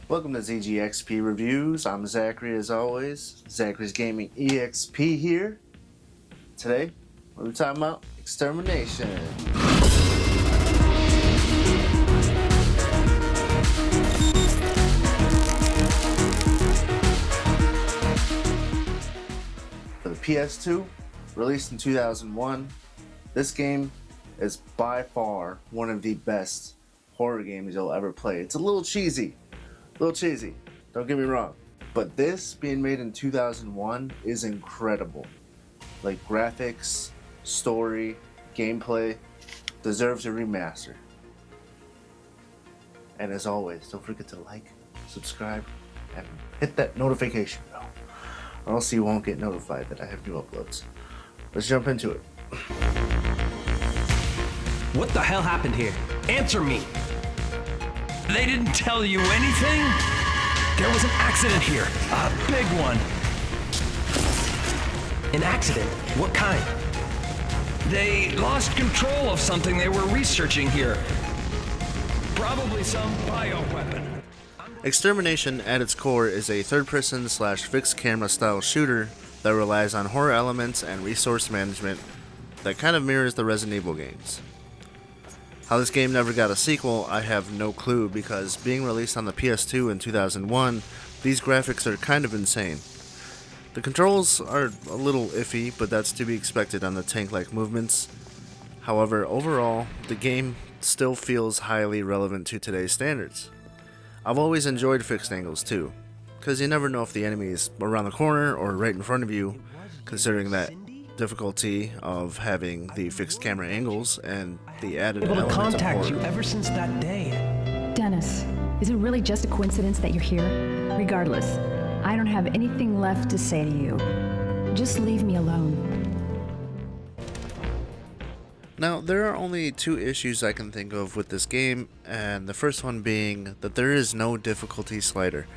Welcome to ZGXP Reviews. I'm Zachary as always. Zachary's Gaming EXP here. Today, what are we talking about? Extermination. For the PS2, released in 2001, this game is by far one of the best horror games you'll ever play. It's a little cheesy, don't get me wrong, but this being made in 2001 is incredible. Like, graphics, story, gameplay deserves a remaster. And as always, don't forget to like, subscribe, and hit that notification bell, or else you won't get notified that I have new uploads. Let's jump into it. What the hell happened here? Answer me! They didn't tell you anything? There was an accident here. A big one. An accident? What kind? They lost control of something they were researching here. Probably some bioweapon. Extermination at its core is a third-person / fixed camera style shooter that relies on horror elements and resource management that kind of mirrors the Resident Evil games. How this game never got a sequel, I have no clue, because being released on the PS2 in 2001, these graphics are kind of insane. The controls are a little iffy, but that's to be expected on the tank-like movements. However, overall, the game still feels highly relevant to today's standards. I've always enjoyed fixed angles too, because you never know if the enemy is around the corner or right in front of you, considering that difficulty of having the fixed camera angles and the added Able to element contact of you horror. ever since that day. Dennis, is it really just a coincidence that you're here? Regardless, I don't have anything left to say to you. Just leave me alone. Now, there are only two issues I can think of with this game, and the first one being that there is no difficulty slider.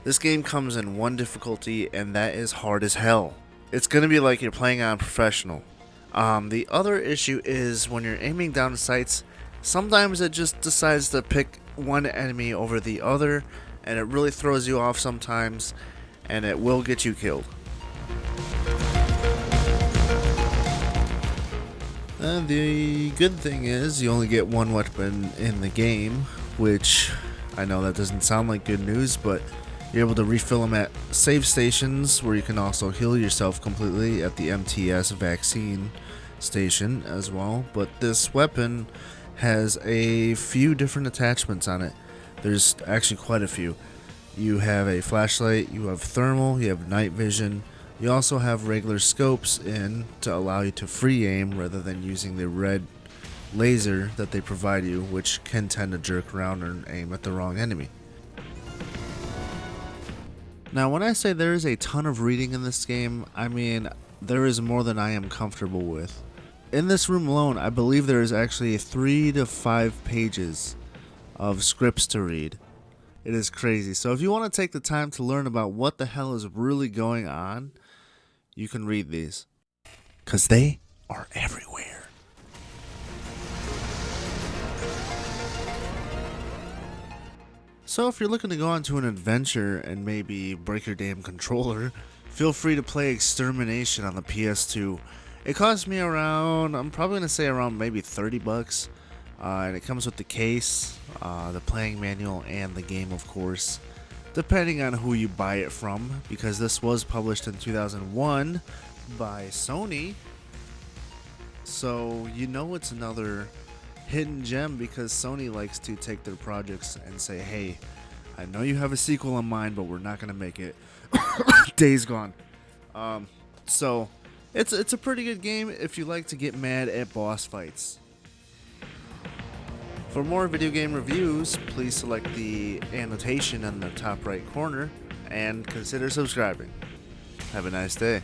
This game comes in one difficulty, and that is hard as hell. It's going to be like you're playing on professional. The other issue is when you're aiming down sights, sometimes it just decides to pick one enemy over the other, and it really throws you off sometimes, and it will get you killed. And the good thing is you only get one weapon in the game, which I know that doesn't sound like good news, but you're able to refill them at save stations, where you can also heal yourself completely at the MTS vaccine station as well. But this weapon has a few different attachments on it. There's actually quite a few. You have a flashlight, you have thermal, you have night vision. You also have regular scopes in to allow you to free aim rather than using the red laser that they provide you, which can tend to jerk around and aim at the wrong enemy. Now, when I say there is a ton of reading in this game, I mean there is more than I am comfortable with. In this room alone, I believe there is actually 3 to 5 pages of scripts to read. It is crazy. So if you want to take the time to learn about what the hell is really going on, you can read these, because they are everywhere. So if you're looking to go on to an adventure and maybe break your damn controller, feel free to play Extermination on the PS2. It cost me around, I'm probably going to say around maybe $30. And it comes with the case, the playing manual, and the game, of course, depending on who you buy it from, because this was published in 2001 by Sony. So you know it's another hidden gem, because Sony likes to take their projects and say, hey, I know you have a sequel in mind, but we're not going to make it. Days Gone. So it's a pretty good game if you like to get mad at boss fights. For more video game reviews, please select the annotation in the top right corner and consider subscribing. Have a nice day.